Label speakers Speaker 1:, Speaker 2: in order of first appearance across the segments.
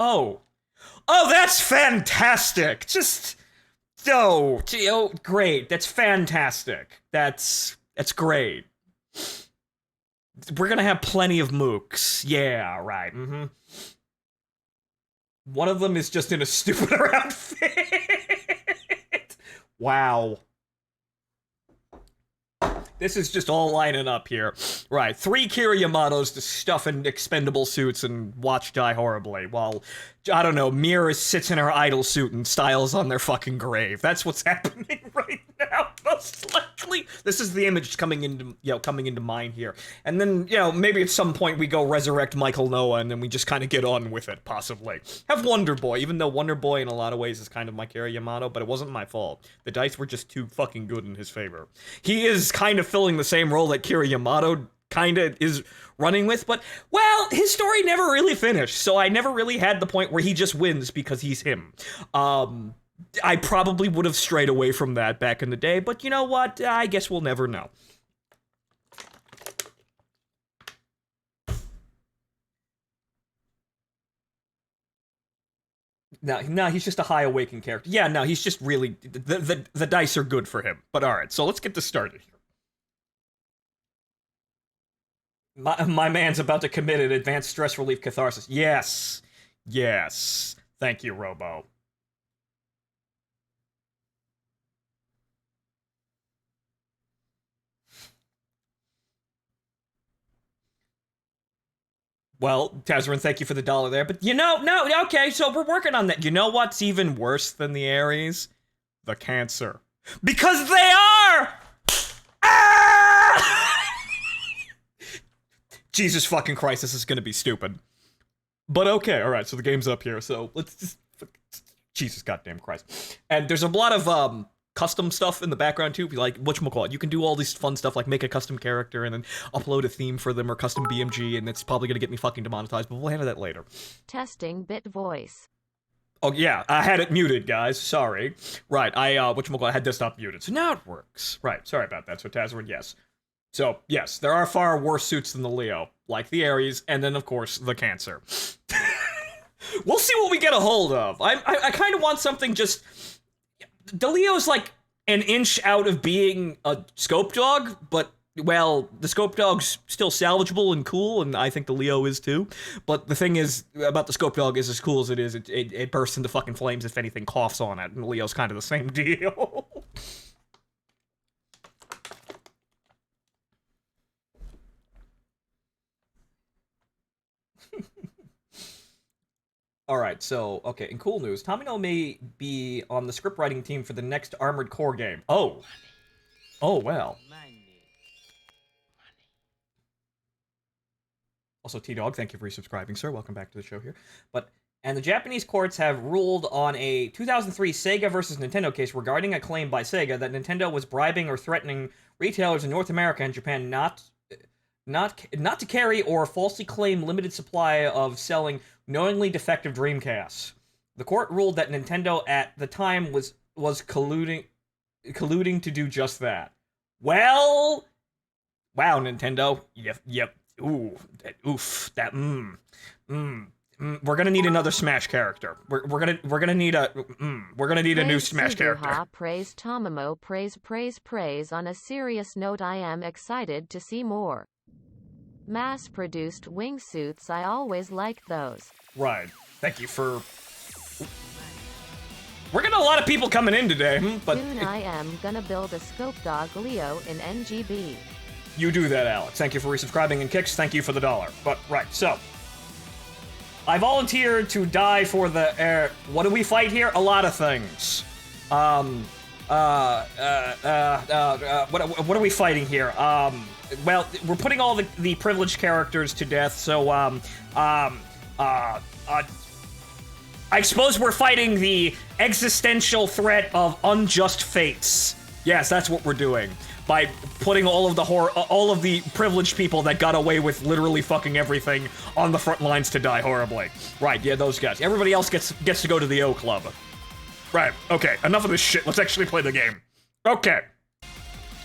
Speaker 1: Oh. Oh, that's fantastic! Just... Oh, great. That's fantastic. That's great. We're gonna have plenty of mooks. Yeah, right. One of them is just in a stupider outfit. Wow. This is just all lining up here. Right, 3 Kira Yamatos to stuff in expendable suits and watch die horribly, while, I don't know, Mira sits in her idol suit and styles on their fucking grave. That's what's happening right now, most likely. This is the image coming into mind here. And then, maybe at some point we go resurrect Michael Noah and then we just kind of get on with it, possibly. Have Wonder Boy, even though Wonder Boy in a lot of ways is kind of my Kira Yamato, but it wasn't my fault. The dice were just too fucking good in his favor. He is kind of filling the same role that Kira Yamato kinda is running with, but, well, his story never really finished, so I never really had the point where he just wins because he's him. I probably would have strayed away from that back in the day, but you know what? I guess we'll never know. No, he's just a high awakened character. Yeah, no, he's just really... The dice are good for him. But alright, so let's get this started here. My man's about to commit an advanced stress relief catharsis. Yes. Yes. Thank you, Robo. Well, Tazarin, thank you for the $1 there, but no, okay, so we're working on that. You know what's even worse than the Aries? The Cancer. Because they are! Ah! Jesus fucking Christ, this is gonna be stupid. But okay, alright, so the game's up here, so let's just... Jesus goddamn Christ. And there's a lot of, custom stuff in the background too, like, whatchamacallit, you can do all this fun stuff like make a custom character and then upload a theme for them or custom BMG, and it's probably gonna get me fucking demonetized, but we'll handle that later.
Speaker 2: Testing bit voice.
Speaker 1: Oh yeah, I had it muted, guys, sorry. Right, I had desktop muted, so now it works. Right, sorry about that, so Tazarin, yes. So, yes, there are far worse suits than the Leo, like the Aries, and then, of course, the Cancer. We'll see what we get a hold of. I kind of want something just... The Leo's like an inch out of being a scope dog, but, well, the scope dog's still salvageable and cool, and I think the Leo is too. But the thing is, about the scope dog is as cool as it is, it bursts into fucking flames if anything coughs on it, and the Leo's kind of the same deal. Alright, so, okay, in cool news, Tomino may be on the script writing team for the next Armored Core game. Oh. Oh, well. Also, T-Dog, thank you for resubscribing, sir. Welcome back to the show here. And the Japanese courts have ruled on a 2003 Sega versus Nintendo case regarding a claim by Sega that Nintendo was bribing or threatening retailers in North America and Japan not to carry or falsely claim limited supply of selling knowingly defective Dreamcasts. The court ruled that Nintendo at the time was colluding to do just that. Well, wow, Nintendo. Yep. Ooh, that we're gonna need another Smash character. We're gonna need a new Smash character.
Speaker 2: Praise Tomimo, praise. On a serious note, I am excited to see more mass-produced wingsuits. I always liked those.
Speaker 1: Right. Thank you for... We're getting a lot of people coming in today, but...
Speaker 2: Soon I am gonna build a Scope Dog Leo in NGB.
Speaker 1: You do that, Alex. Thank you for resubscribing, and Kicks, thank you for the $1. But, right, so... I volunteered to die for the air... What do we fight here? A lot of things. What are we fighting here? Well, we're putting all the privileged characters to death, so, I suppose we're fighting the existential threat of unjust fates. Yes, that's what we're doing. By putting all of the privileged people that got away with literally fucking everything on the front lines to die horribly. Right, yeah, those guys. Everybody else gets to go to the O Club. Right, okay, enough of this shit. Let's actually play the game. Okay.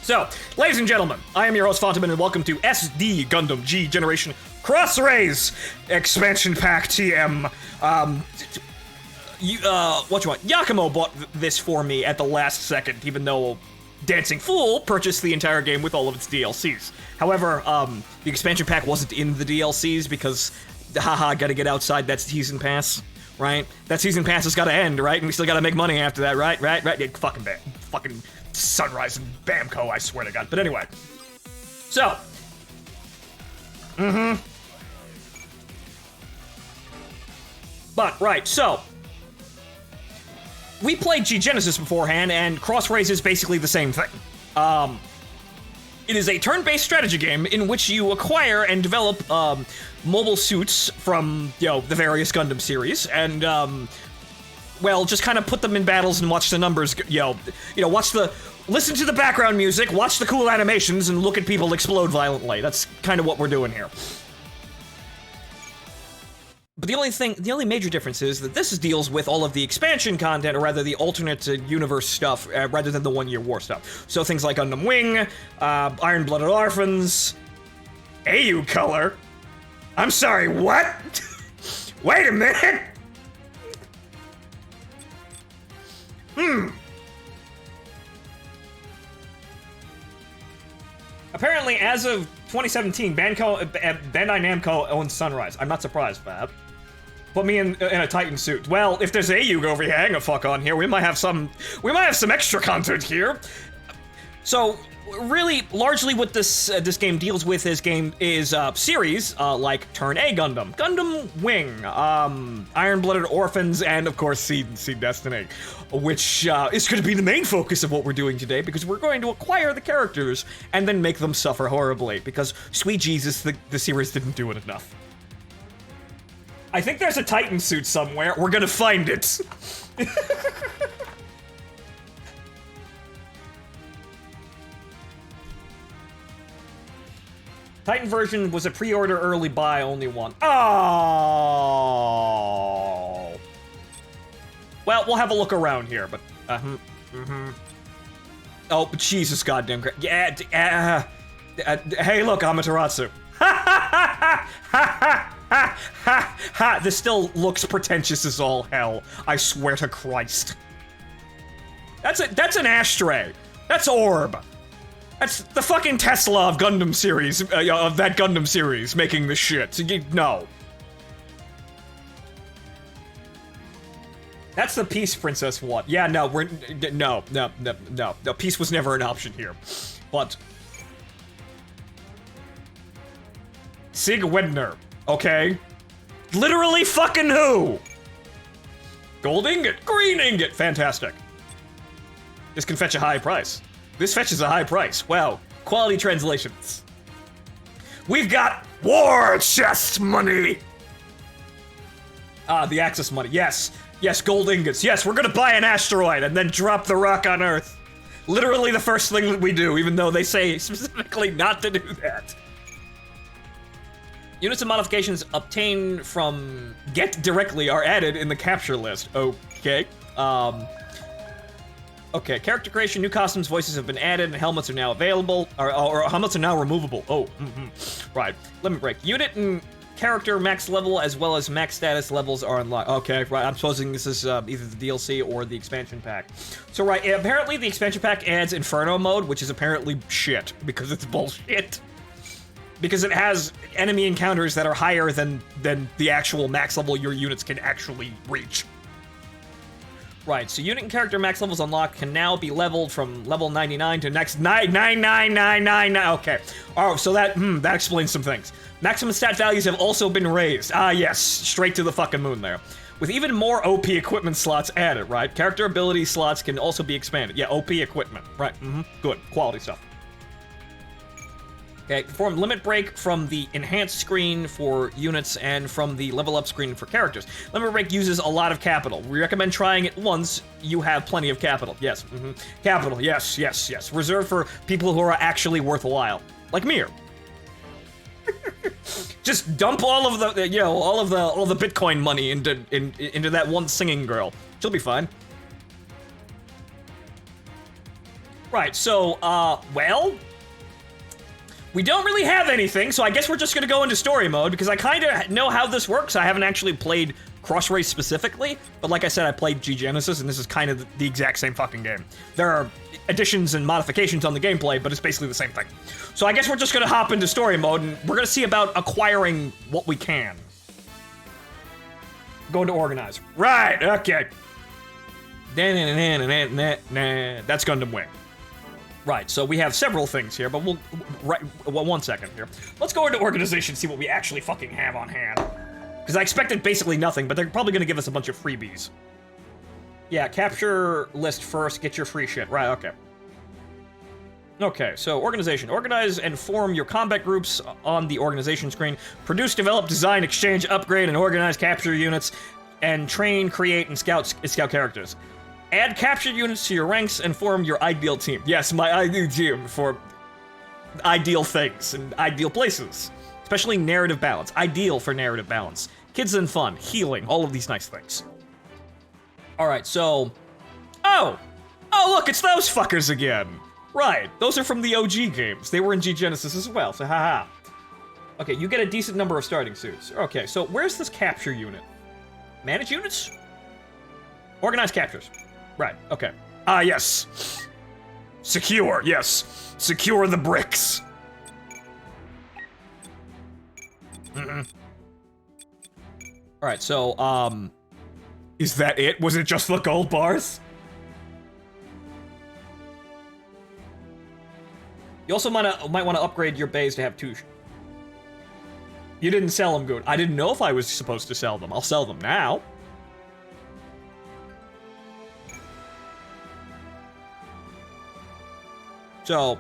Speaker 1: So, ladies and gentlemen, I am your host, Phontomen, and welcome to SD Gundam G Generation Cross-Rays expansion pack TM. What you want? Yakumo bought this for me at the last second, even though Dancing Fool purchased the entire game with all of its DLCs. However, the expansion pack wasn't in the DLCs because, haha, gotta get outside that season pass, right? That season pass has gotta end, right? And we still gotta make money after that, right? Yeah, fucking Sunrise and Bamco, I swear to God. But anyway. So. But, right, so. We played G-Genesis beforehand, and Cross-Rays is basically the same thing. It is a turn-based strategy game in which you acquire and develop mobile suits from, the various Gundam series, and, well, just kind of put them in battles and watch the numbers, listen to the background music, watch the cool animations, and look at people explode violently. That's kind of what we're doing here. But the only major difference is that this deals with all of the expansion content, or rather the alternate universe stuff, rather than the one-year war stuff. So things like Gundam Wing, Iron-Blooded Orphans, AU Color. I'm sorry, what? Wait a minute! Apparently, as of 2017, Bandai Namco owns Sunrise. I'm not surprised by that. Put me in a Titan suit. Well, if there's AU over here, hang a fuck on here. We might have some extra content here. So, really, largely what this game deals with is series like Turn A Gundam, Gundam Wing, Iron-Blooded Orphans, and of course Seed Destiny, which is going to be the main focus of what we're doing today, because we're going to acquire the characters and then make them suffer horribly, because sweet Jesus, the series didn't do it enough. I think there's a Titan suit somewhere. We're gonna find it. Titan version was a pre-order early buy, only one. Oh. Well, we'll have a look around here, but Oh, Jesus goddamn Christ. Yeah, hey, look, Amaterasu. This still looks pretentious as all hell. I swear to Christ. That's an ashtray. That's Orb. That's the fucking Tesla of Gundam series, of that Gundam series, making the shit. No. That's the Peace Princess one. Yeah, no, no. Peace was never an option here. But Sig Wedner, okay? Literally fucking who? Gold ingot, green ingot, fantastic. This can fetch a high price. This fetches a high price. Wow, quality translations. We've got war chest money. The Axis money, yes. Yes, gold ingots. Yes, we're gonna buy an asteroid and then drop the rock on Earth. Literally the first thing that we do, even though they say specifically not to do that. Units and modifications obtained from Get directly are added in the capture list. Okay. Okay, character creation, new costumes, voices have been added, and helmets are now available, or helmets are now removable. Oh, right. Limit break. Unit and character max level as well as max status levels are unlocked. Okay, right. I'm supposing this is either the DLC or the expansion pack. So, right, apparently the expansion pack adds Inferno mode, which is apparently shit, because it's bullshit. Because it has enemy encounters that are higher than the actual max level your units can actually reach. Right, so unit and character max levels unlocked can now be leveled from level 99 to next 99999. Okay. Oh, so that explains some things. Maximum stat values have also been raised. Ah, yes, straight to the fucking moon there. With even more OP equipment slots added, right? Character ability slots can also be expanded. Yeah, OP equipment, right? Good, quality stuff. Okay, perform limit break from the enhanced screen for units and from the level up screen for characters. Limit break uses a lot of capital. We recommend trying it once you have plenty of capital. Yes, capital, yes. Reserved for people who are actually worthwhile. Like Mir. Just dump all of the, all the Bitcoin money into that one singing girl. She'll be fine. Right, so, well, We don't really have anything, so I guess we're just gonna go into story mode, because I kind of know how this works. I haven't actually played Cross Race specifically, but like I said, I played G-Genesis, and this is kind of the exact same fucking game. There are additions and modifications on the gameplay, but it's basically the same thing. So I guess we're just gonna hop into story mode, and we're gonna see about acquiring what we can. Go into organize. Right, okay. That's Gundam Wing. Right, so we have several things here, but well, 1 second here. Let's go into organization, see what we actually fucking have on hand. Because I expected basically nothing, but they're probably gonna give us a bunch of freebies. Yeah, capture list first, get your free shit. Right, okay. Okay, so organization. Organize and form your combat groups on the organization screen. Produce, develop, design, exchange, upgrade, and organize capture units. And train, create, and scout characters. Add captured units to your ranks and form your ideal team. Yes, my ideal team for ideal things and ideal places. Especially narrative balance. Ideal for narrative balance. Kids and fun, healing, all of these nice things. Alright, so... Oh! Oh, look, it's those fuckers again! Right, those are from the OG games. They were in G-Genesis as well, so haha. Okay, you get a decent number of starting suits. Okay, so where's this capture unit? Manage units? Organize captures. Right, okay. Ah, yes. Secure, yes. Secure the bricks. Alright, so, is that it? Was it just the gold bars? You also might want to upgrade your bays to have two. You didn't sell them good. I didn't know if I was supposed to sell them. I'll sell them now. So,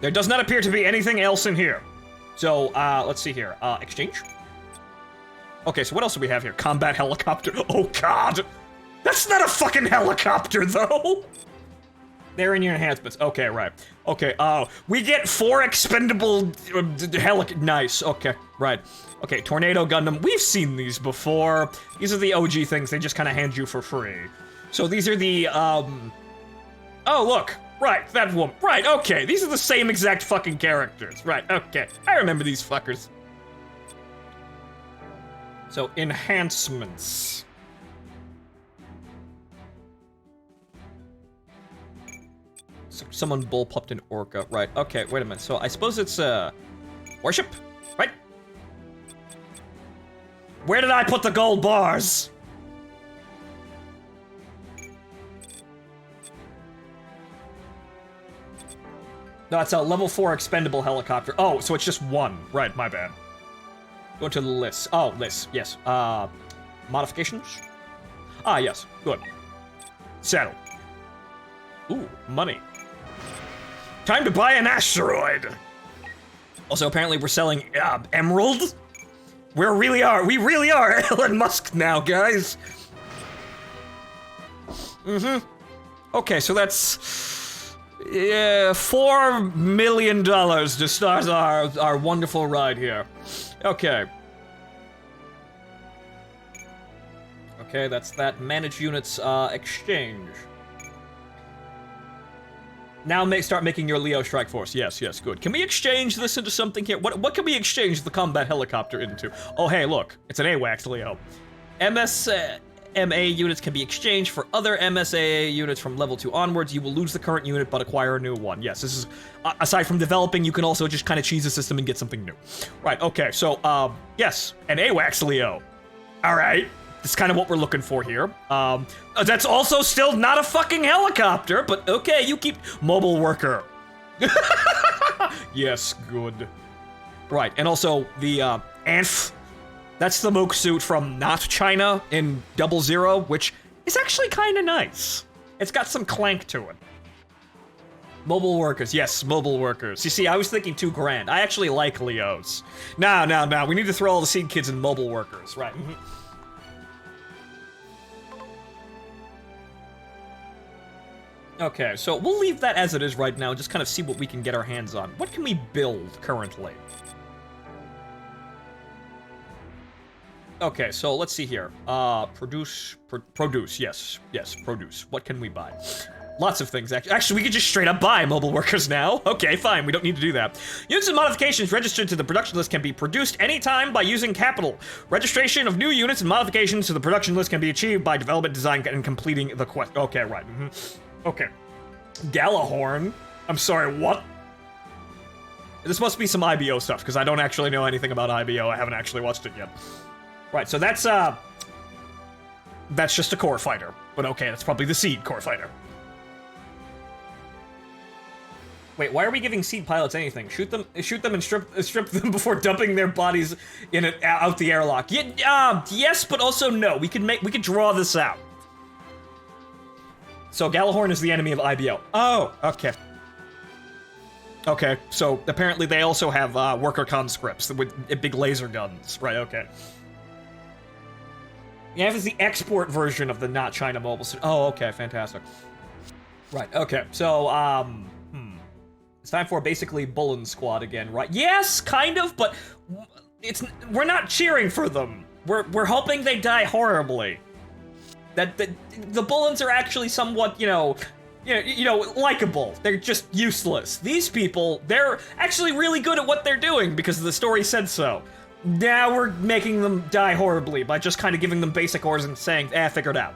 Speaker 1: there does not appear to be anything else in here. So, let's see here. Exchange? Okay, so what else do we have here? Combat helicopter. Oh, God! That's not a fucking helicopter, though! They're in your enhancements. Okay, right. Okay, we get 4 expendable nice. Okay, right. Okay, Tornado Gundam. We've seen these before. These are the OG things they just kind of hand you for free. So these are the, Oh, look. Right, that woman. Right, okay. These are the same exact fucking characters. Right, okay. I remember these fuckers. So, enhancements. Someone bullpupped an orca. Right, okay, wait a minute. So, I suppose it's, worship? Right? Where did I put the gold bars? No, it's a level 4 expendable helicopter. Oh, so it's just 1. Right, my bad. Go to the list. Oh, list, yes. Modifications? Ah, yes, good. Settle. Ooh, money. Time to buy an asteroid! Also, apparently we're selling, emerald? We really are Elon Musk now, guys! Okay, so that's... Yeah, $4 million to start our wonderful ride here. Okay. Okay, that's that. Manage units, exchange. Now start making your Leo Strike Force. Yes, yes, good. Can we exchange this into something here? What can we exchange the combat helicopter into? Oh, hey, look. It's an AWACS, Leo. MA units can be exchanged for other MSAA units from level 2 onwards. You will lose the current unit, but acquire a new one. Yes, this is, aside from developing, you can also just kind of cheese the system and get something new. Right, okay, so, yes, an AWACS Leo. Alright, that's kind of what we're looking for here. That's also still not a fucking helicopter, but okay, you keep... Mobile worker. Yes, good. Right, and also the, ANF. That's the Mook suit from not China in 00, which is actually kind of nice. It's got some clank to it. Mobile workers, yes, mobile workers. You see, I was thinking too grand. I actually like Leos. No, we need to throw all the Seed Kids in mobile workers, right. Okay, so we'll leave that as it is right now, just kind of see what we can get our hands on. What can we build currently? Okay, so let's see here. Produce, yes, produce. What can we buy? lots of things, actually. Actually, we could just straight up buy mobile workers now. Okay, fine, we don't need to do that. Units and modifications registered to the production list can be produced anytime by using capital. Registration of new units and modifications to the production list can be achieved by development, design, and completing the quest. Okay, right. Okay. Galahorn? I'm sorry, what? This must be some IBO stuff, because I don't actually know anything about IBO. I haven't actually watched it yet. Right, so that's just a core fighter. But okay, that's probably the seed core fighter. Wait, why are we giving seed pilots anything? Shoot them and strip them before dumping their bodies in out the airlock. Yeah, yes, but also no. We could draw this out. So Galahorn is the enemy of IBO. Oh, okay. Okay, so apparently they also have worker conscripts with big laser guns. Right, okay. Yeah, is the export version of the not China mobile suit. Oh, okay, fantastic. Right, okay, so, it's time for basically Bullen Squad again, right? Yes, kind of, but we're not cheering for them. We're hoping they die horribly. That the Bullens are actually somewhat, you know, likable. They're just useless. These people, they're actually really good at what they're doing because the story said so. Now we're making them die horribly by just kind of giving them basic orders and saying, figure it out.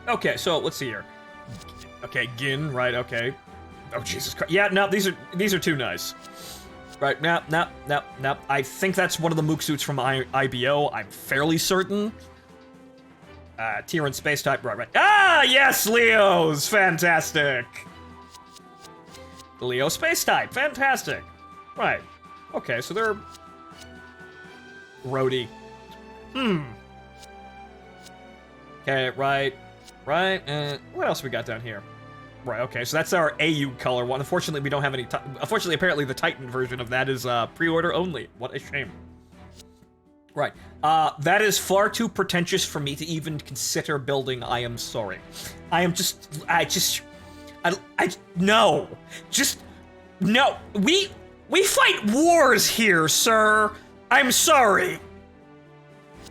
Speaker 1: Okay, so let's see here. Okay, Gin, right, okay. Oh, Jesus Christ. Yeah, no, these are too nice. Right, no. I think that's one of the Mook suits from IBO. I'm fairly certain. Tier and space type, right. Ah, yes, Leos! Fantastic! Leo space type, fantastic. Right. Okay, so they're... Rhodey. Okay, right. What else we got down here? Right, okay, so that's our AU color one. Unfortunately, we don't have any... Unfortunately, apparently the Titan version of that is pre-order only. What a shame. Right. That is far too pretentious for me to even consider building. I am sorry. No. Just, no. We fight wars here, sir. I'm sorry.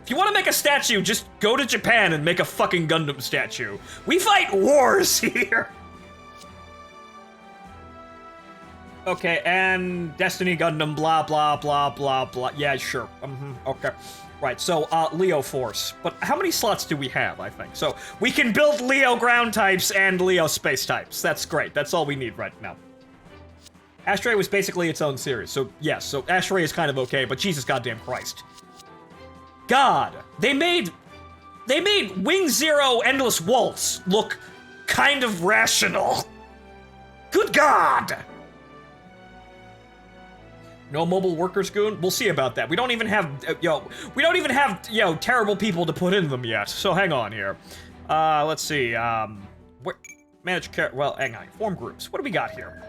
Speaker 1: If you want to make a statue, just go to Japan and make a fucking Gundam statue. We fight wars here. Okay, and Destiny Gundam, blah, blah, blah, blah, blah. Yeah, sure. Okay. Right, so, Leo Force. But how many slots do we have, I think? So, we can build Leo ground types and Leo space types. That's great. That's all we need right now. Astray was basically its own series, so yes. So, Astray is kind of okay, but Jesus goddamn Christ. God! They made Wing Zero Endless Waltz look kind of rational. Good God! No mobile workers, Goon? We'll see about that. We don't even have, terrible people to put in them yet. So hang on here. Let's see, manage hang on. Form groups. What do we got here?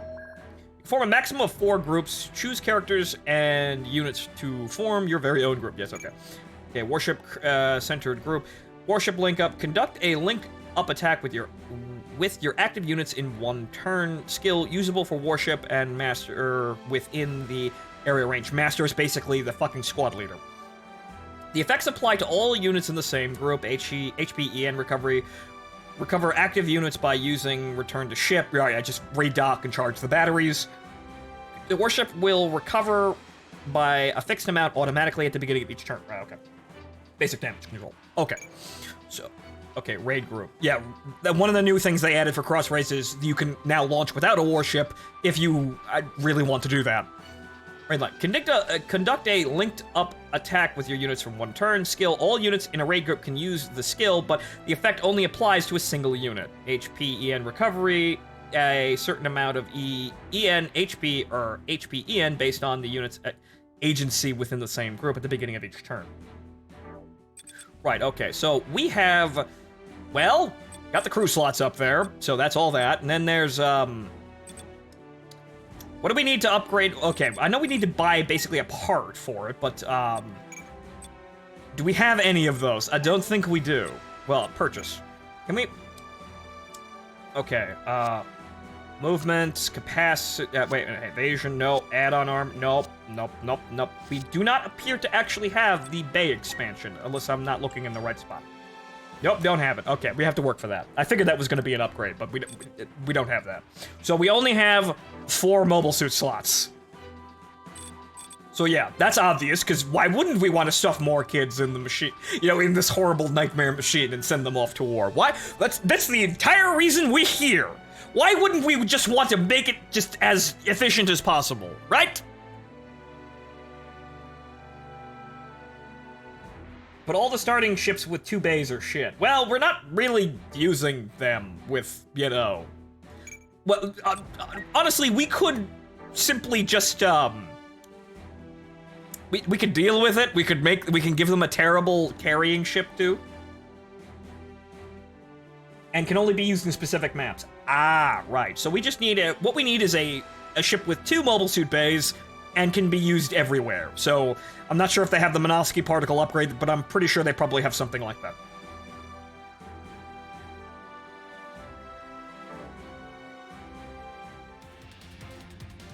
Speaker 1: Form a maximum of 4 groups. Choose characters and units to form your very own group. Yes, okay. Okay, warship, centered group. Warship link up. Conduct a link up attack with your active units in 1 turn. Skill usable for warship and master within the area range. Master is basically the fucking squad leader. The effects apply to all units in the same group. HP, EN recovery. Recover active units by using return to ship. Yeah, just redock and charge the batteries. The warship will recover by a fixed amount automatically at the beginning of each turn. Right, okay. Basic damage control. Okay. So, okay, raid group. Yeah, one of the new things they added for cross race is you can now launch without a warship if you really want to do that. Raid line. Conduct a linked up attack with your units from 1 turn. Skill. All units in a raid group can use the skill, but the effect only applies to a single unit. HP, EN recovery. A certain amount of EN, HP, or HP, EN based on the unit's agency within the same group at the beginning of each turn. Right, okay, so we have, well, got the crew slots up there, so that's all that. And then there's, what do we need to upgrade? Okay, I know we need to buy basically a part for it, but, do we have any of those? I don't think we do. Well, purchase. Can we? Okay, movement, capacity, wait, evasion, no, add-on arm, nope. We do not appear to actually have the Bay expansion, unless I'm not looking in the right spot. Nope, don't have it. Okay, we have to work for that. I figured that was going to be an upgrade, but we don't have that. So we only have 4 mobile suit slots. So yeah, that's obvious, because why wouldn't we want to stuff more kids in the machine, you know, in this horrible nightmare machine and send them off to war? Why? That's the entire reason we're here. Why wouldn't we just want to make it just as efficient as possible, right? But all the starting ships with 2 bays are shit. Well, we're not really using them with, you know... Well, honestly, we could simply just, We could deal with it. We can give them a terrible carrying ship, too. And can only be used in specific maps. Ah, right. So we just need what we need is a ship with 2 mobile suit bays and can be used everywhere. So I'm not sure if they have the Minovsky particle upgrade, but I'm pretty sure they probably have something like that.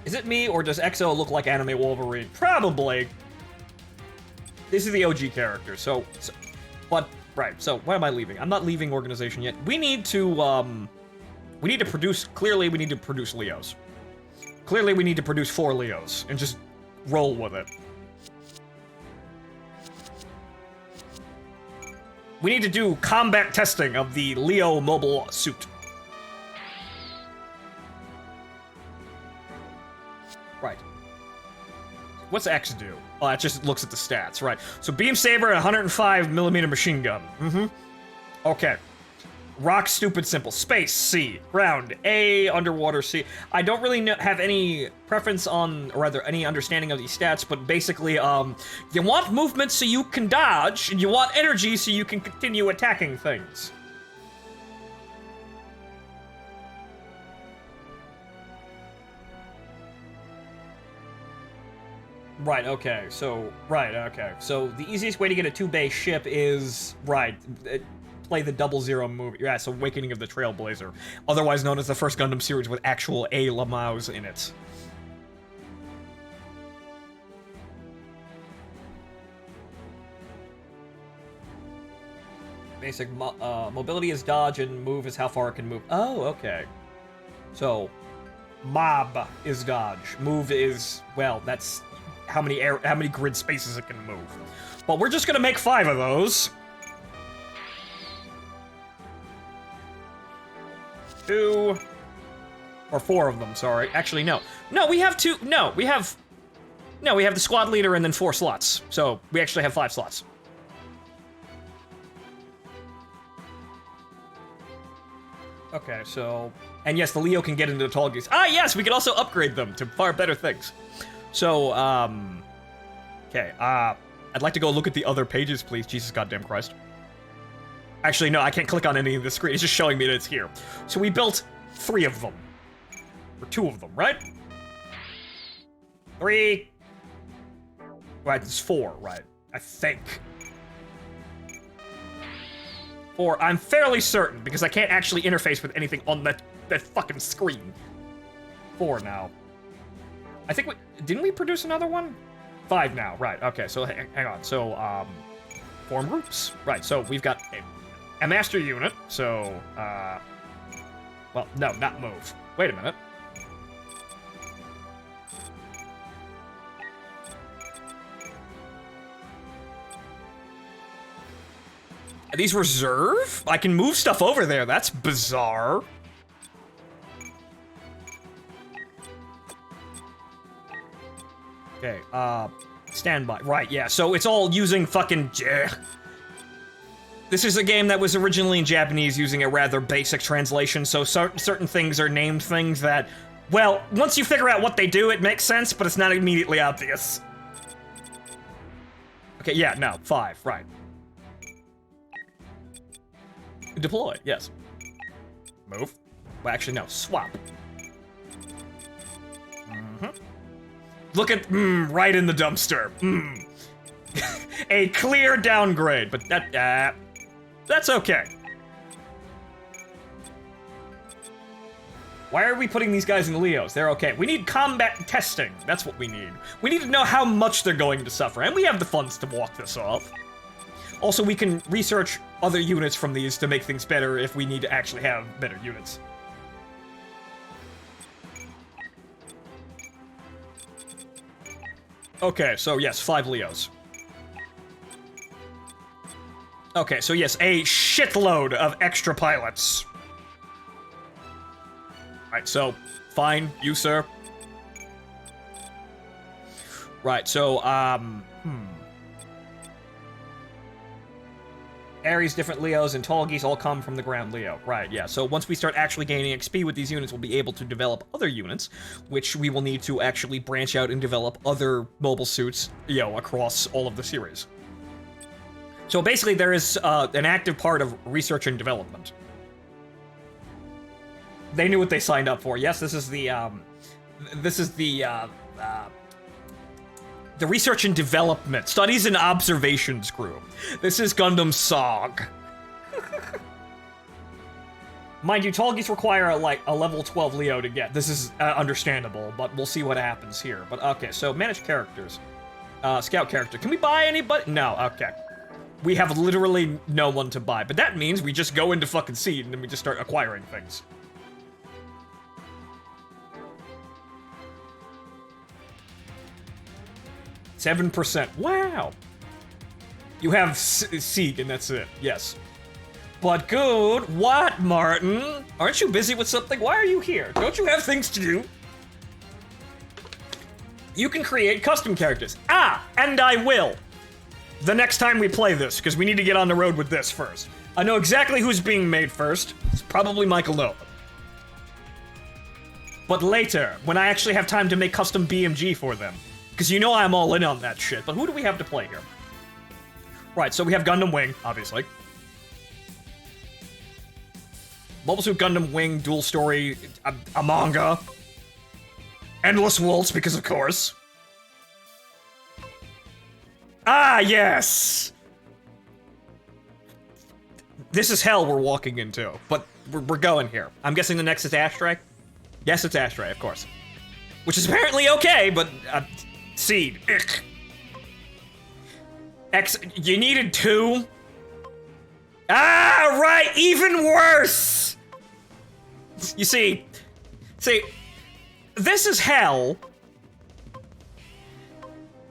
Speaker 1: Is it me, or does EXO look like anime Wolverine? Probably. This is the OG character, but, right, so why am I leaving? I'm not leaving organization yet. We need to produce, clearly we need to produce Leos. Clearly we need to produce 4 Leos, and just roll with it. We need to do combat testing of the Leo mobile suit. Right. What's X do? Oh, it just looks at the stats, right. So Beam Saber and 105mm machine gun. Okay. Rock, stupid, simple. Space, C. Ground, A. Underwater, C. I don't really have any preference on, or rather, any understanding of these stats, but basically, you want movement so you can dodge, and you want energy so you can continue attacking things. Right, okay, so the easiest way to get a 2-bay ship is, play the 00 movie. Yeah, so Awakening of the Trailblazer, otherwise known as the first Gundam series with actual A. Lamaus in it. Basic mobility is dodge and move is how far it can move. Oh, okay. So, mob is dodge. Move is, well, that's how many grid spaces it can move. But we're just gonna make 5 of those. 2 or 4 of them, sorry. Actually, no. No, we have 2. No, we have the squad leader and then 4 slots. So, we actually have 5 slots. Okay, so... And yes, the Leo can get into the tall geese. Ah, yes, we can also upgrade them to far better things. So, okay, I'd like to go look at the other pages, please. Jesus goddamn Christ. Actually, no, I can't click on any of the screen. It's just showing me that it's here. So we built 3 of them. Or 2 of them, right? 3. Right, it's 4, right? I think. 4, I'm fairly certain, because I can't actually interface with anything on that fucking screen. 4 now. I think didn't we produce another one? 5 now, right, okay, so hang on. So, form groups. Right, so we've got a master unit, so, well, no, not move. Wait a minute. Are these reserve? I can move stuff over there, that's bizarre. Okay, standby. Right, yeah, so it's all using fucking... This is a game that was originally in Japanese using a rather basic translation, so certain things are named things that, well, once you figure out what they do, it makes sense, but it's not immediately obvious. Okay, yeah, no, 5, right. Deploy, yes. Move. Well, actually, no, swap. Look at, right in the dumpster. A clear downgrade, but that's okay. Why are we putting these guys in Leos? They're okay. We need combat testing. That's what we need. We need to know how much they're going to suffer, and we have the funds to walk this off. Also, we can research other units from these to make things better if we need to actually have better units. Okay, so yes, 5 Leos. Okay, so yes, a shitload of extra pilots. Right, so, fine, you, sir. Right, so, Ares, different Leos, and tall geese all come from the ground Leo. Right, yeah. So once we start actually gaining XP with these units, we'll be able to develop other units, which we will need to actually branch out and develop other mobile suits, you know, across all of the series. So basically, there is an active part of research and development. They knew what they signed up for. Yes, this is the Research and Development, Studies and Observations Group. This is Gundam SOG. Mind you, tall geese require a level 12 Leo to get. This is understandable, but we'll see what happens here. But okay, so manage characters. Scout character. Can we buy anybody? No, okay. We have literally no one to buy, but that means we just go into fucking Seed and then we just start acquiring things. %. Wow. You have Seed, and that's it. Yes. But good. What, Martin? Aren't you busy with something? Why are you here? Don't you have things to do? You can create custom characters. Ah, and I will. The next time we play this, because we need to get on the road with this first. I know exactly who's being made first. It's probably Michael Nolan. But later, when I actually have time to make custom BMG for them. Because you know I'm all in on that shit, but who do we have to play here? Right, so we have Gundam Wing, obviously. Mobile Suit Gundam Wing, dual story, a manga. Endless Waltz, because of course. Ah, yes! This is hell we're walking into, but we're going here. I'm guessing the next is Ashtray? Yes, it's Ashtray, of course. Which is apparently okay, but... Seed. Ick. You needed 2? Ah, right, even worse! You see, this is hell.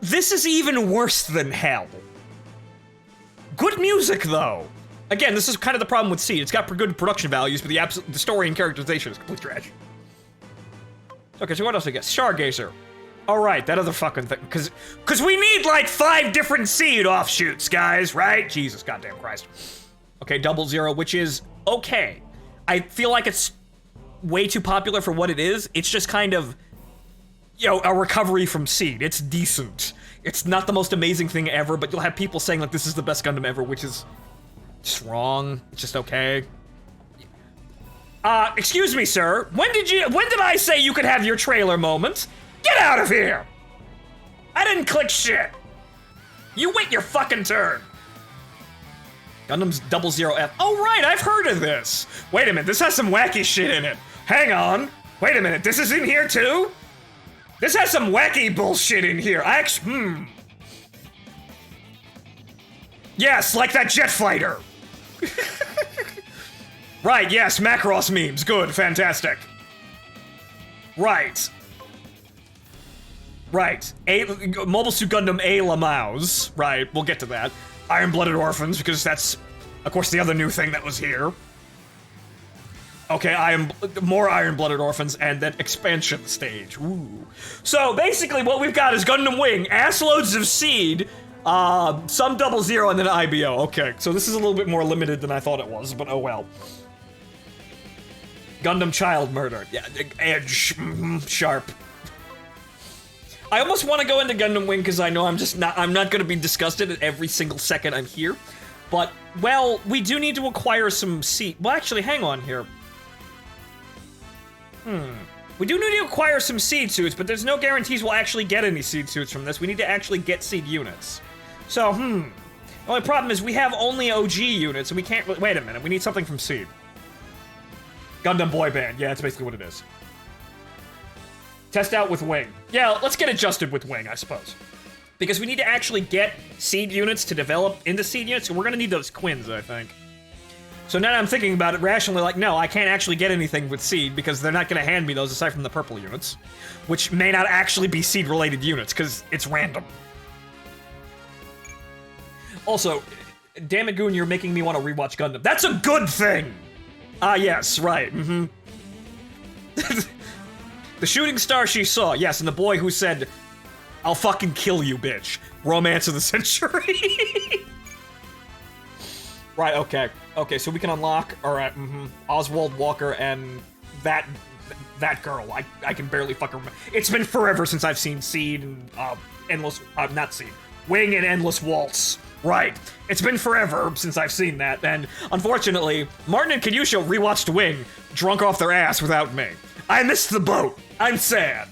Speaker 1: This is even worse than hell. Good music, though. Again, this is kind of the problem with Seed. It's got good production values, but the story and characterization is complete trash. Okay, so what else I guess? Stargazer. Alright, that other fucking thing. Cause we need like 5 different Seed offshoots, guys, right? Jesus goddamn Christ. Okay, 00, which is okay. I feel like it's way too popular for what it is. It's just kind of, you know, a recovery from Seed. It's decent. It's not the most amazing thing ever, but you'll have people saying like this is the best Gundam ever, which is just wrong. It's just okay. Excuse me, sir. When did I say you could have your trailer moment? Get out of here! I didn't click shit! You wait your fucking turn! Gundam's 00F. Oh right, I've heard of this! Wait a minute, this has some wacky shit in it. Hang on. Wait a minute, this is in here too? This has some wacky bullshit in here. Yes, like that jet fighter! Right, yes, Macross memes. Good, fantastic. Right. Right. Mobile Suit Gundam A. Lamaus. Right, we'll get to that. Iron-Blooded Orphans, because that's, of course, the other new thing that was here. Okay, more Iron-Blooded Orphans, and then expansion stage. Ooh. So, basically, what we've got is Gundam Wing, assloads of Seed, some 00, and then IBO. Okay, so this is a little bit more limited than I thought it was, but oh well. Gundam Child Murder. Yeah, Edge. Sharp. I almost want to go into Gundam Wing because I know I'm not going to be disgusted at every single second I'm here. But, well, we do need to acquire some Seed. Well, actually, hang on here. We do need to acquire some Seed suits, but there's no guarantees we'll actually get any Seed suits from this. We need to actually get Seed units. So, The only problem is we have only OG units, and we can't... Wait a minute, we need something from Seed. Gundam Boy Band. Yeah, that's basically what it is. Test out with Wing. Yeah, let's get adjusted with Wing, I suppose. Because we need to actually get seed units to develop into seed units, and we're gonna need those quins, I think. So now that I'm thinking about it rationally, like, no, I can't actually get anything with seed because they're not gonna hand me those aside from the purple units. Which may not actually be seed-related units, because it's random. Also, damn it, Goon, you're making me want to rewatch Gundam. That's a good thing! Ah, yes, right, The shooting star she saw, yes, and the boy who said, I'll fucking kill you, bitch. Romance of the century. Right, okay. Okay, so we can unlock, alright, Oswald Walker and that girl. I can barely fucking remember. It's been forever since I've seen Seed and, not Seed. Wing and Endless Waltz. Right. It's been forever since I've seen that, and unfortunately, Martin and Kanyusha rewatched Wing, drunk off their ass without me. I missed the boat. I'm sad.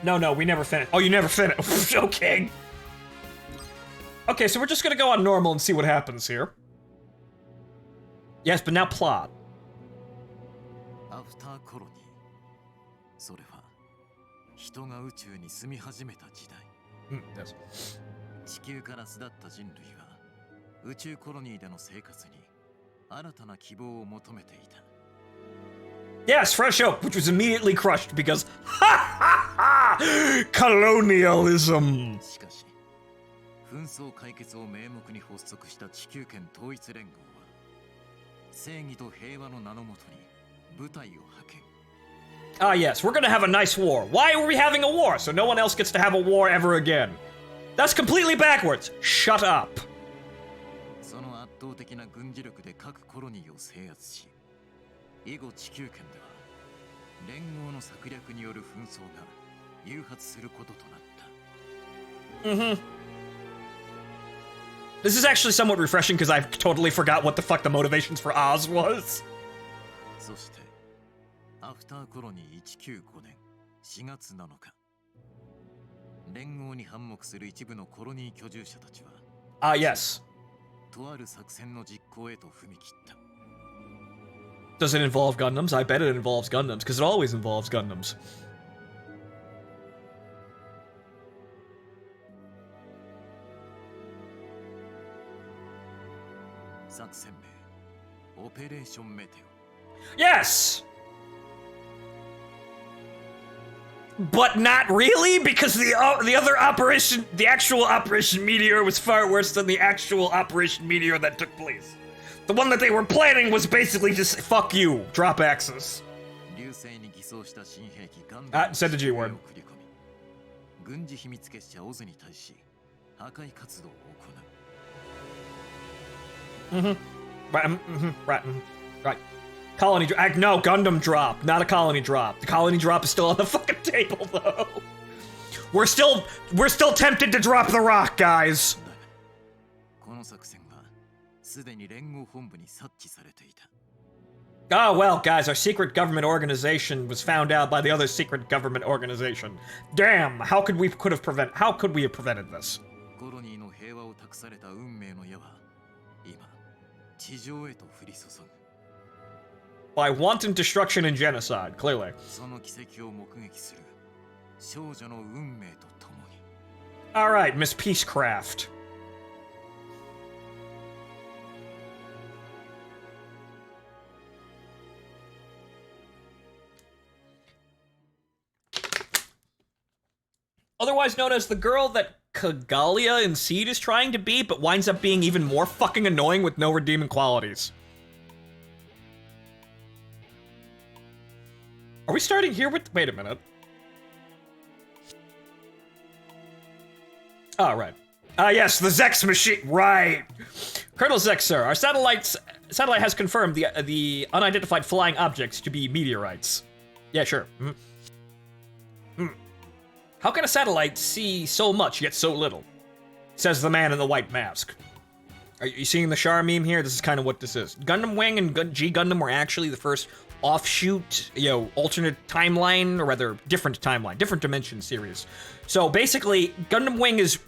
Speaker 1: No, we never finished. Oh, you never finished. Okay. Okay, so we're just gonna go on normal and see what happens here. Yes, but now plot.
Speaker 3: After colony. それは人が宇宙に住み始めた時代。
Speaker 1: Yes.
Speaker 3: 地球から巣立った人類は宇宙コロニーでの生活に新たな希望を求めていた。
Speaker 1: Yes, fresh hope, which was immediately crushed because colonialism.
Speaker 3: しかし、紛争解決を名目に発足した地球圏統一連合は正義と平和の名のもとに部隊を派遣。
Speaker 1: Ah, yes, we're gonna have a nice war. Why are we having a war? So no one else gets to have a war ever again. That's completely backwards. Shut up.
Speaker 3: その圧倒的な軍事力で各コロニーを制圧し、以後地球圏では連合の策略による紛争が誘発することとなった。
Speaker 1: This is actually somewhat refreshing because I totally forgot what the fuck the motivations for Oz was.
Speaker 3: そして、アフターコロニー195年4月7日、連合に反目する一部のコロニー居住者たちは、
Speaker 1: Ah, yes.
Speaker 3: とある作戦の実行へと踏み切った。
Speaker 1: Does it involve Gundams? I bet it involves Gundams, because it always involves Gundams.
Speaker 3: 作戦名、オペレーションメテオ。
Speaker 1: Yes! But not really, because the other operation, the actual Operation Meteor was far worse than the actual Operation Meteor that took place. The one that they were planning was basically just, fuck you, drop axes. Said the G word.
Speaker 3: 軍事秘密結社オズに対し破壊活動を行う。
Speaker 1: Right. Colony drop. No, Gundam drop, not a colony drop. The colony drop is still on the fucking table, though. We're still tempted to drop the rock, guys.
Speaker 3: この作戦がすでに連合本部に察知されていた。
Speaker 1: Oh, well, guys, our secret government organization was found out by the other secret government organization. Damn, how could we have prevented this?
Speaker 3: コロニーの平和を託された運命の矢は今地上へと降り注ぐ。
Speaker 1: By wanton destruction and genocide, clearly.
Speaker 3: その奇跡を目撃する少女の運命とともに。
Speaker 1: All right, Miss Peacecraft. Otherwise known as the girl that Kagalia in Seed is trying to be, but winds up being even more fucking annoying with no redeeming qualities. Are we starting here with... Wait a minute. Oh, right. Yes, the Zex machine. Right. Colonel Zex, sir. Our satellite has confirmed the unidentified flying objects to be meteorites. Yeah, sure. How can a satellite see so much yet so little? Says the man in the white mask. Are you seeing the Char meme here? This is kind of what this is. Gundam Wing and G Gundam were actually the first offshoot, alternate timeline, or rather different timeline, different dimension series. So basically, Gundam Wing is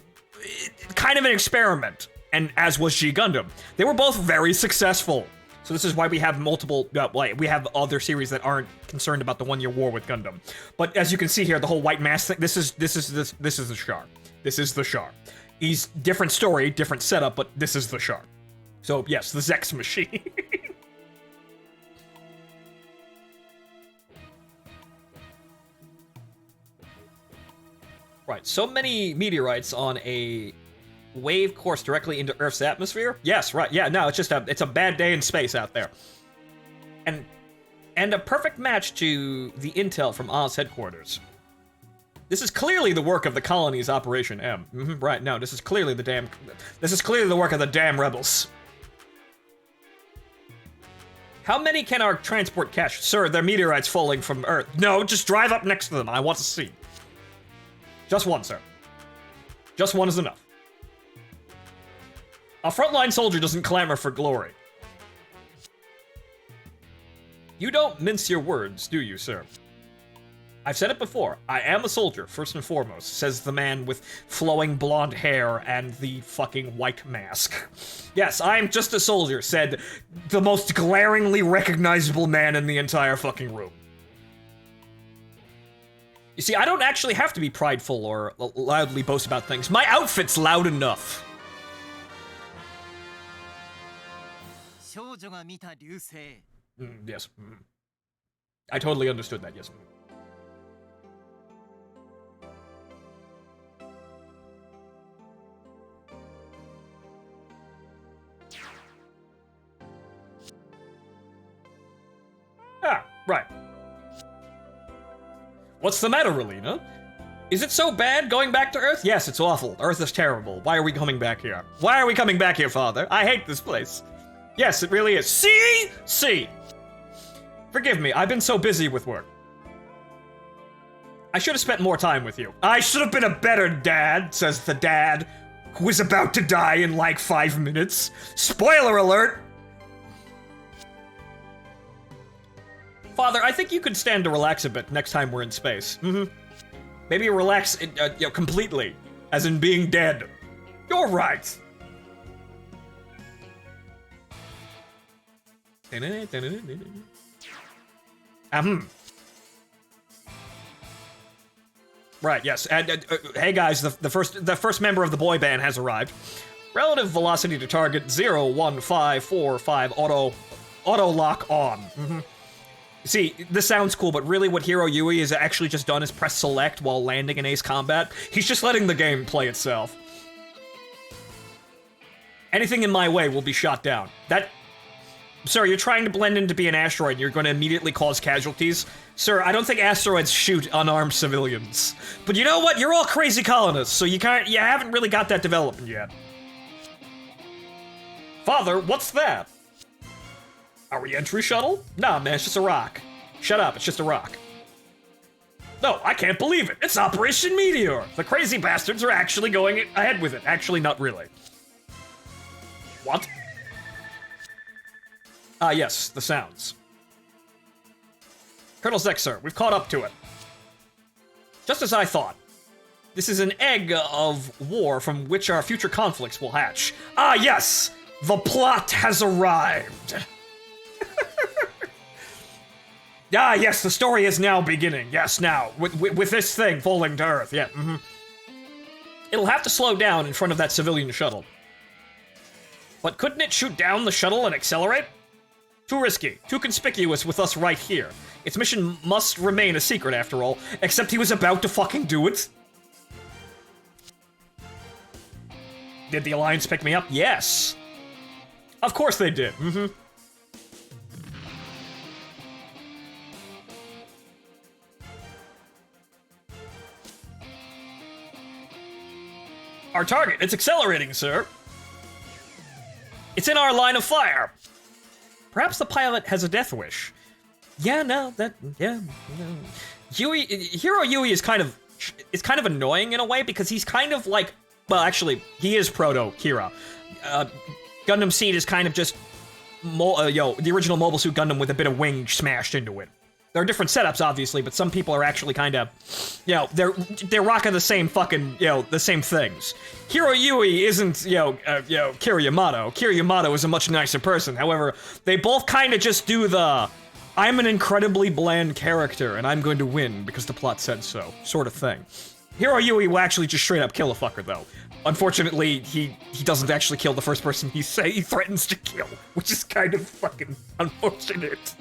Speaker 1: kind of an experiment and as was G Gundam. They were both very successful. So this is why we have multiple, we have other series that aren't concerned about the one-year war with Gundam. But as you can see here, the whole white mask thing, this is the Char. This is the Char. He's different story, different setup, but this is the Char. So yes, the Zex machine. Right, so many meteorites on a wave course directly into Earth's atmosphere? Yes, right, yeah, no, it's a bad day in space out there. And a perfect match to the intel from Oz headquarters. This is clearly the work of the colony's Operation M. Right, no, this is clearly the work of the damn rebels. How many can our transport catch? Sir, they're meteorites falling from Earth. No, just drive up next to them, I want to see. Just one, sir. Just one is enough. A frontline soldier doesn't clamor for glory. You don't mince your words, do you, sir? I've said it before. I am a soldier, first and foremost, says the man with flowing blonde hair and the fucking white mask. Yes, I'm just a soldier, said the most glaringly recognizable man in the entire fucking room. You see, I don't actually have to be prideful or loudly boast about things. My outfit's loud enough. Yes. I totally understood that, yes. Ah, right. What's the matter, Relina? Is it so bad going back to Earth? Yes, it's awful. Earth is terrible. Why are we coming back here? Why are we coming back here, Father? I hate this place. Yes, it really is. See? See. Forgive me, I've been so busy with work. I should have spent more time with you. I should have been a better dad, says the dad, who is about to die in like 5 minutes. Spoiler alert! Father, I think you could stand to relax a bit next time we're in space. Maybe relax completely, as in being dead. You're right. Right, yes. And hey guys, the first member of the boy band has arrived. Relative velocity to target 01545 auto lock on. See, this sounds cool, but really what Hiro Yui has actually just done is press select while landing in Ace Combat. He's just letting the game play itself. Anything in my way will be shot down. Sir, you're trying to blend in to be an asteroid and you're going to immediately cause casualties? Sir, I don't think asteroids shoot unarmed civilians. But you know what? You're all crazy colonists, so you haven't really got that development yet. Father, what's that? A re-entry shuttle? Nah, man, it's just a rock. Shut up, it's just a rock. No, I can't believe it. It's Operation Meteor. The crazy bastards are actually going ahead with it. Actually, not really. What? Ah, yes, the sounds. Colonel Zex, sir, we've caught up to it. Just as I thought. This is an egg of war from which our future conflicts will hatch. Ah, yes! The plot has arrived! Ah, yes, the story is now beginning. Yes, now, with this thing falling to Earth, yeah, It'll have to slow down in front of that civilian shuttle. But couldn't it shoot down the shuttle and accelerate? Too risky, too conspicuous with us right here. Its mission must remain a secret, after all, except he was about to fucking do it. Did the Alliance pick me up? Yes. Of course they did, Our target, it's accelerating, sir. It's in our line of fire. Perhaps the pilot has a death wish. Yeah, no. Hiro Yui is kind of annoying in a way because he's kind of like, well, actually, he is proto-Kira. Gundam Seed is kind of just, the original Mobile Suit Gundam with a bit of wing smashed into it. There are different setups, obviously, but some people are actually kind of, you know, they're rocking the same fucking, you know, the same things. Hiroyui isn't, you know, Kira Yamato. Kira Yamato is a much nicer person. However, they both kind of just do the, I'm an incredibly bland character, and I'm going to win because the plot said so, sort of thing. Hiroyui will actually just straight up kill a fucker, though. Unfortunately, he doesn't actually kill the first person he threatens to kill, which is kind of fucking unfortunate.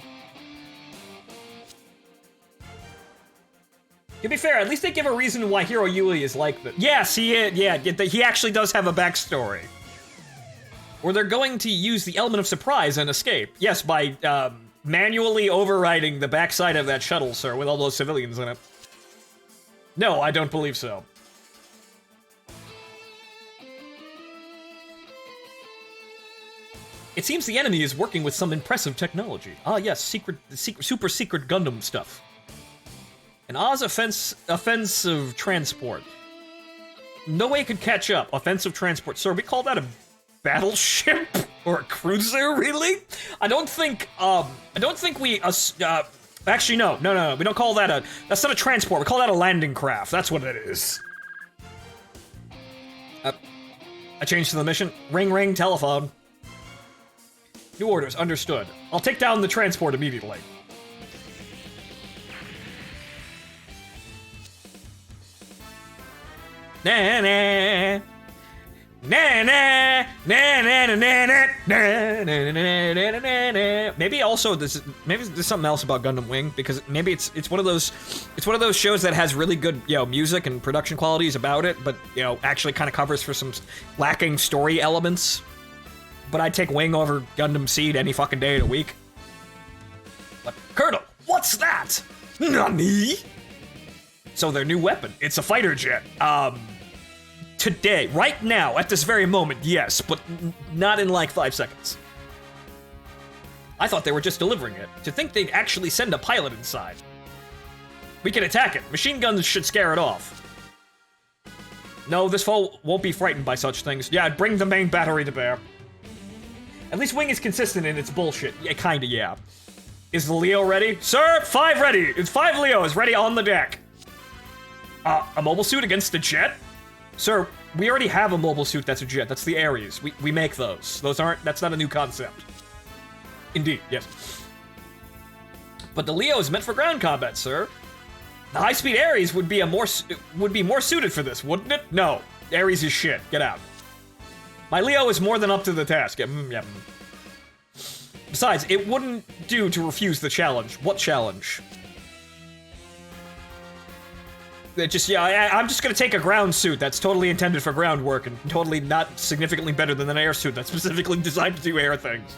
Speaker 1: To be fair, at least they give a reason why Hiroyui is like this. Yes, he actually does have a backstory. Or they're going to use the element of surprise and escape. Yes, by manually overriding the backside of that shuttle, sir, with all those civilians in it. No, I don't believe so. It seems the enemy is working with some impressive technology. Ah, yes, super secret Gundam stuff. An Oz offensive transport. No way could catch up. Offensive transport. Sir, we call that a battleship? Or a cruiser, really? I don't think we, actually, no. We don't call that that's not a transport. We call that a landing craft. That's what it is. I changed to the mission. Ring, telephone. New orders, understood. I'll take down the transport immediately. Maybe also maybe there's something else about Gundam Wing, because maybe it's one of those shows that has really good, you know, music and production qualities about it, but, you know, actually kind of covers for some lacking story elements. But I'd take Wing over Gundam Seed any fucking day of the week. But Colonel, what's that? Nani? So their new weapon, it's a fighter jet. Today, right now, at this very moment, yes, but not in like 5 seconds. I thought they were just delivering it. To think they'd actually send a pilot inside. We can attack it. Machine guns should scare it off. No, this foe won't be frightened by such things. Yeah, bring the main battery to bear. At least Wing is consistent in its bullshit. Yeah, kinda, yeah. Is the Leo ready? Sir, 5 ready! It's 5 Leos ready on the deck. A mobile suit against a jet? Sir, we already have a mobile suit that's a jet. That's the Ares. We make those. That's not a new concept. Indeed, yes. But the Leo is meant for ground combat, sir. The high-speed Ares would be more suited for this, wouldn't it? No. Ares is shit. Get out. My Leo is more than up to the task. Yeah. Besides, it wouldn't do to refuse the challenge. What challenge? I'm just gonna take a ground suit that's totally intended for groundwork and totally not significantly better than an air suit that's specifically designed to do air things.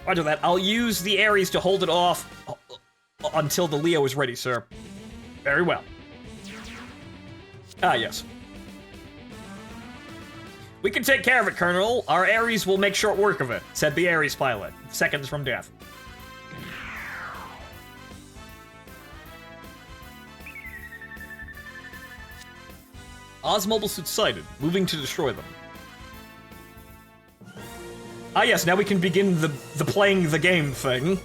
Speaker 1: Roger that. I'll use the Ares to hold it off until the Leo is ready, sir. Very well. Ah, yes. We can take care of it, Colonel. Our Ares will make short work of it, said the Ares pilot, seconds from death. Oz mobile suits sighted, moving to destroy them. Ah yes, now we can begin the playing the game thing.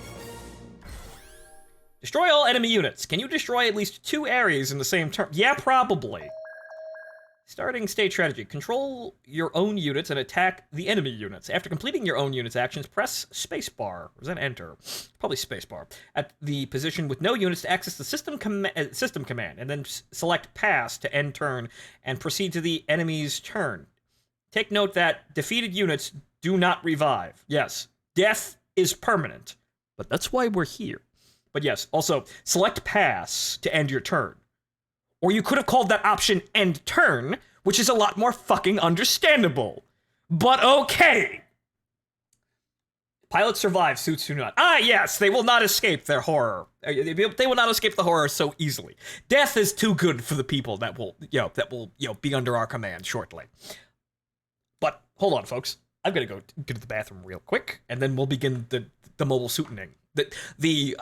Speaker 1: Destroy all enemy units. Can you destroy at least 2 Ares in the same turn? Yeah, probably. Starting stage strategy. Control your own units and attack the enemy units. After completing your own units' actions, press spacebar. Or is that enter? Probably spacebar. At the position with no units to access the system command, and then select pass to end turn and proceed to the enemy's turn. Take note that defeated units do not revive. Yes, death is permanent, but that's why we're here. But yes, also, select pass to end your turn. Or you could have called that option end turn, which is a lot more fucking understandable. But okay. Pilots survive, suits do not. Ah, yes, they will not escape their horror. They will not escape the horror so easily. Death is too good for the people that will be under our command shortly. But hold on, folks. I'm gonna go to the bathroom real quick, and then we'll begin the mobile suiting. The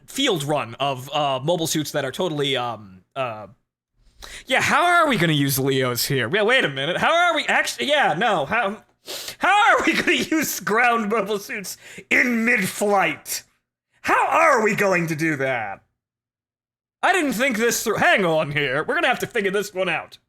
Speaker 1: field run of mobile suits that are totally yeah, how are we gonna use Leos here? Yeah, wait a minute. How are we actually? Yeah, no. How are we gonna use ground mobile suits in mid-flight? How are we going to do that? I didn't think this through. Hang on here. We're gonna have to figure this one out.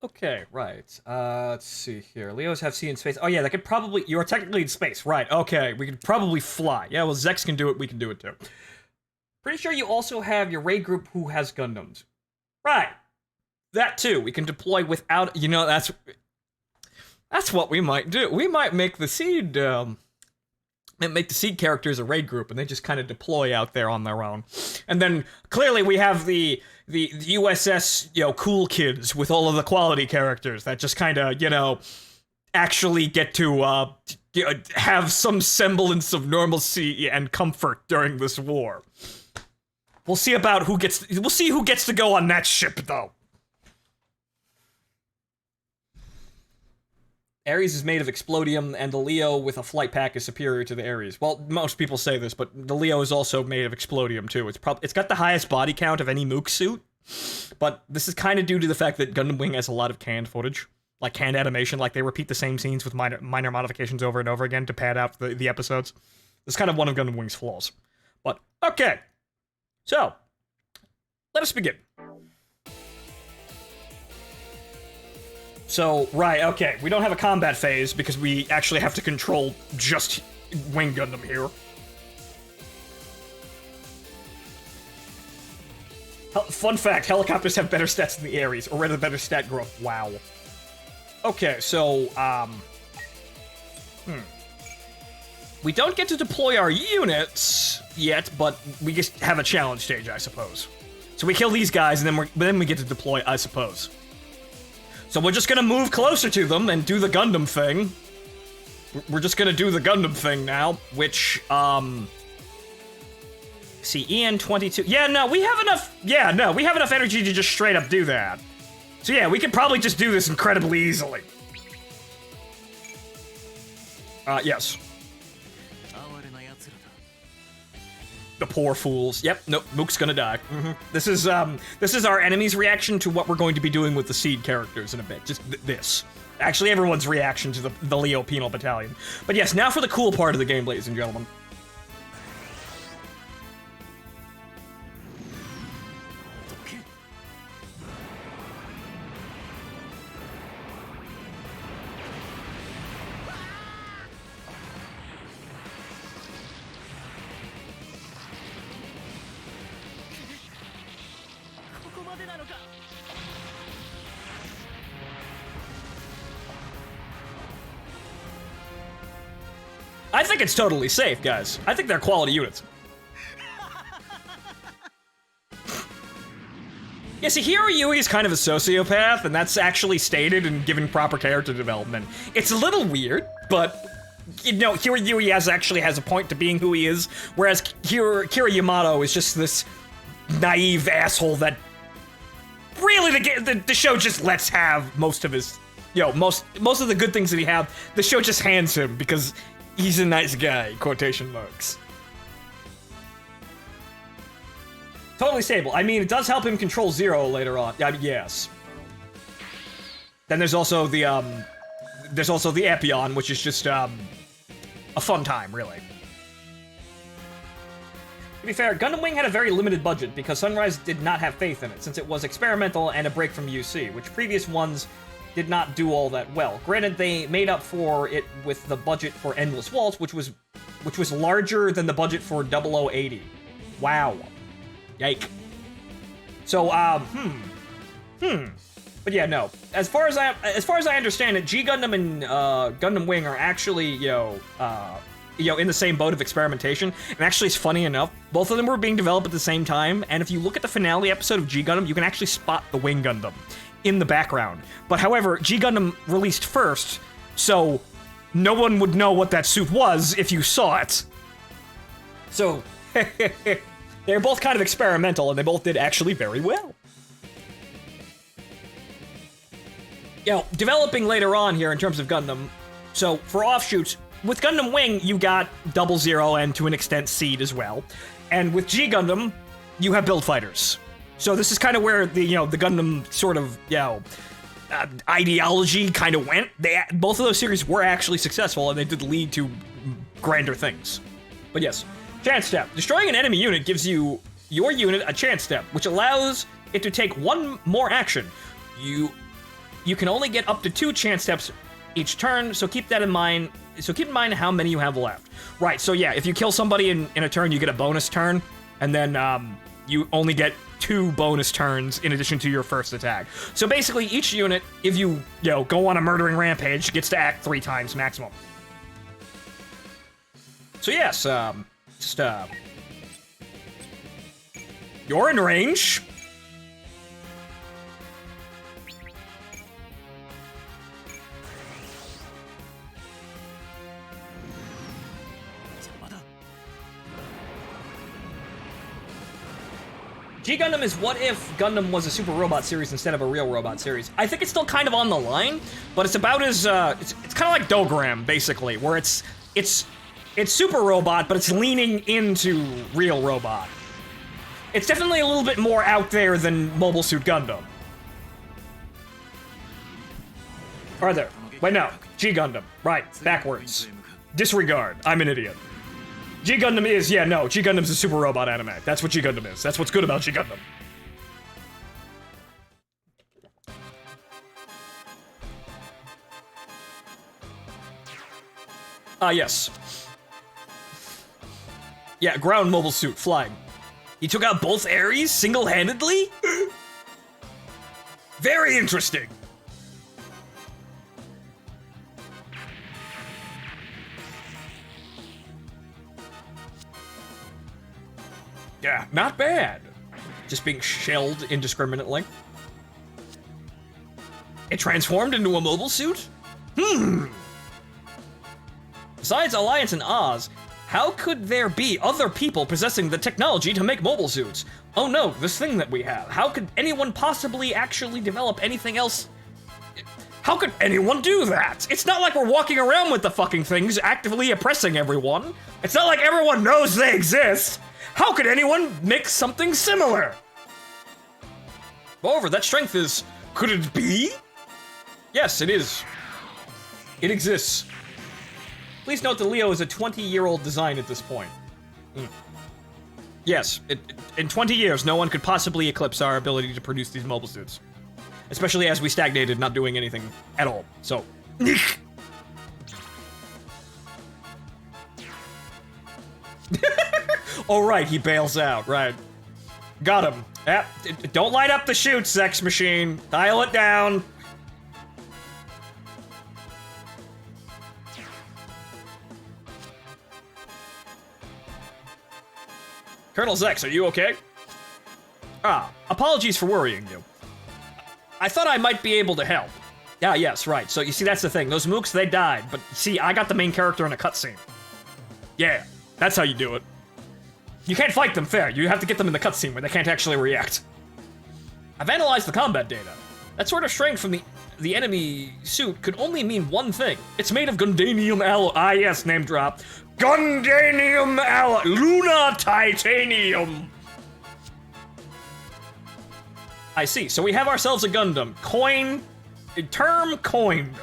Speaker 1: Okay, right. Let's see here. Leos have sea in space. Oh yeah, they could probably. You are technically in space, right? Okay, we could probably fly. Yeah, well, Zex can do it. We can do it too. Pretty sure you also have your raid group who has Gundams. Right. That too. We can deploy without. You know, that's what we might do. We might make the seed. Make the seed characters a raid group, and they just kind of deploy out there on their own. And then clearly we have the USS, cool kids with all of the quality characters that just kind of, actually get to have some semblance of normalcy and comfort during this war. We'll see about who gets. We'll see who gets to go on that ship, though. Ares is made of explodium, and the Leo with a flight pack is superior to the Ares. Well, most people say this, but the Leo is also made of explodium too. It's got the highest body count of any Mook suit, but this is kind of due to the fact that Gundam Wing has a lot of canned footage, like canned animation, like they repeat the same scenes with minor modifications over and over again to pad out the episodes. It's kind of one of Gundam Wing's flaws. But okay, so let us begin. So, right, okay, we don't have a combat phase because we actually have to control just Wing Gundam here. Fun fact, helicopters have better stats than the Ares, or rather better stat growth. Wow. Okay, so, we don't get to deploy our units yet, but we just have a challenge stage, I suppose. So we kill these guys, and then we get to deploy, I suppose. So we're just gonna move closer to them and do the Gundam thing. We're just gonna do the Gundam thing now, which, see, EN22. Yeah, no, we have enough energy to just straight up do that. So yeah, we could probably just do this incredibly easily. Yes. The poor fools. Yep, nope, Mook's gonna die. This is our enemy's reaction to what we're going to be doing with the seed characters in a bit. Just this. Actually, everyone's reaction to the Leo Penal Battalion. But yes, now for the cool part of the game, ladies and gentlemen. I think it's totally safe, guys. I think they're quality units. Yeah, see, Hiro is kind of a sociopath, and that's actually stated and given proper character development. It's a little weird, but, you know, Hiro actually has a point to being who he is, whereas Kira Yamato is just this naive asshole that really the show just lets have most of his, you know, most of the good things that he have, the show just hands him because he's a nice guy, quotation marks. Totally stable. I mean, it does help him control Zero later on. I mean, yes. Then there's also the Epion, which is just, a fun time, really. To be fair, Gundam Wing had a very limited budget because Sunrise did not have faith in it, since it was experimental and a break from UC, which previous ones did not do all that well. Granted, they made up for it with the budget for Endless Waltz, which was larger than the budget for 0080. Wow. Yike. So, But yeah, no. As far as I understand it, G Gundam and Gundam Wing are actually, in the same boat of experimentation. And actually, it's funny enough, both of them were being developed at the same time. And if you look at the finale episode of G Gundam, you can actually spot the Wing Gundam in the background. But however, G Gundam released first, so no one would know what that suit was if you saw it. So, they're both kind of experimental, and they both did actually very well. You know, developing later on here in terms of Gundam, so for offshoots, with Gundam Wing, you got 00 and to an extent Seed as well. And with G Gundam, you have build fighters. So this is kind of where the Gundam sort of, ideology kind of went. Both of those series were actually successful, and they did lead to grander things. But yes, chance step. Destroying an enemy unit gives your unit a chance step, which allows it to take one more action. You can only get up to 2 chance steps each turn, so keep that in mind. So keep in mind how many you have left. Right, so yeah, if you kill somebody in a turn, you get a bonus turn, and then you only get 2 bonus turns in addition to your first attack. So basically, each unit, if you go on a murdering rampage, gets to act 3 times maximum. So yes, you're in range. G Gundam is what if Gundam was a super robot series instead of a real robot series. I think it's still kind of on the line, but it's about as it's kind of like Dogram basically, where it's super robot, but it's leaning into real robot. It's definitely a little bit more out there than Mobile Suit Gundam. Are there? Wait, no. G Gundam. Right. Backwards. Disregard. I'm an idiot. G Gundam is, G Gundam's a super robot anime. That's what G Gundam is. That's what's good about G Gundam. Yes. Yeah, ground mobile suit, flying. He took out both Ares single-handedly? Very interesting. Yeah, not bad. Just being shelled indiscriminately. It transformed into a mobile suit? Besides Alliance and Oz, how could there be other people possessing the technology to make mobile suits? Oh no, this thing that we have. How could anyone possibly actually develop anything else? How could anyone do that? It's not like we're walking around with the fucking things actively oppressing everyone. It's not like everyone knows they exist. How could anyone make something similar? Moreover, that strength is... Could it be? Yes, it is. It exists. Please note that Leo is a 20-year-old design at this point. Yes, in 20 years, no one could possibly eclipse our ability to produce these mobile suits. Especially as we stagnated, not doing anything at all. So... Oh, right, he bails out, right. Got him. Don't light up the chute, sex machine. Dial it down. Colonel Zex, are you okay? Apologies for worrying you. I thought I might be able to help. Yeah, yes, right. So you see, that's the thing. Those mooks, they died. But see, I got the main character in a cutscene. Yeah, that's how you do it. You can't fight them fair. You have to get them in the cutscene where they can't actually react. I've analyzed the combat data. That sort of strength from the enemy suit could only mean one thing. It's made of Gundanium alloy. Ah, yes, name drop. Gundanium alloy. Luna Titanium. I see. So we have ourselves a Gundam. Term coined.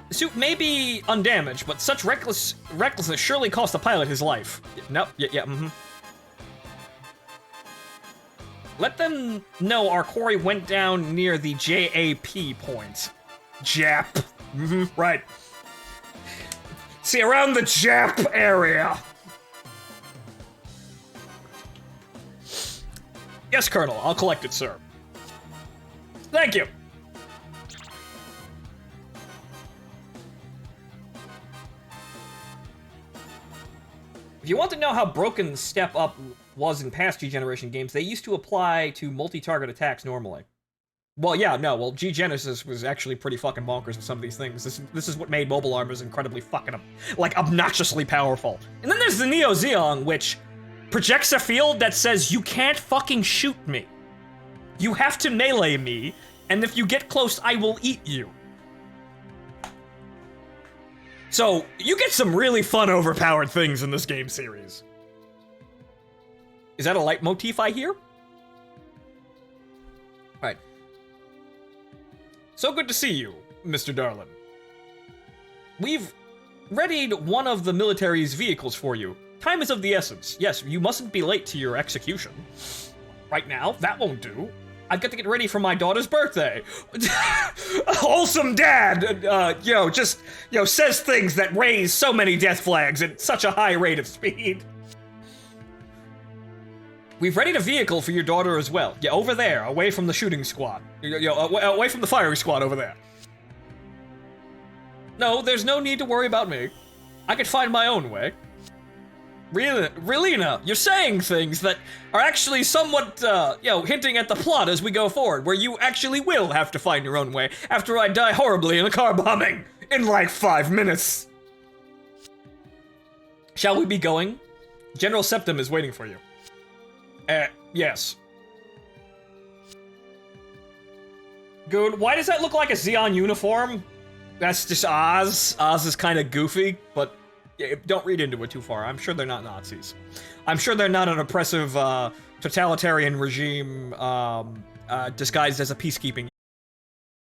Speaker 1: The suit may be undamaged, but such recklessness surely cost the pilot his life. Nope. Yeah. Let them know our quarry went down near the JAP point. JAP. Right. See, around the JAP area. Yes, Colonel. I'll collect it, sir. Thank you. If you want to know how broken Step Up was in past G-Generation games, they used to apply to multi-target attacks normally. Well, yeah, no, well, G-Genesis was actually pretty fucking bonkers with some of these things. This is what made mobile armors incredibly fucking, like, obnoxiously powerful. And then there's the Neo Zeon, which projects a field that says, you can't fucking shoot me. You have to melee me, and if you get close, I will eat you. So, you get some really fun, overpowered things in this game series. Is that a leitmotif I hear? Right. So good to see you, Mr. Darlin. We've readied one of the military's vehicles for you. Time is of the essence. Yes, you mustn't be late to your execution. Right now, that won't do. I've got to get ready for my daughter's birthday. A wholesome dad, says things that raise so many death flags at such a high rate of speed. We've readied a vehicle for your daughter as well. Yeah, over there, away from the shooting squad. Away from the firing squad over there. No, there's no need to worry about me. I can find my own way. Relina, you're saying things that are actually somewhat, hinting at the plot as we go forward, where you actually will have to find your own way after I die horribly in a car bombing in like 5 minutes. Shall we be going? General Septim is waiting for you. Yes. Good. Why does that look like a Xeon uniform? That's just Oz. Oz is kind of goofy, but don't read into it too far. I'm sure they're not Nazis. I'm sure they're not an oppressive, totalitarian regime, disguised as a peacekeeping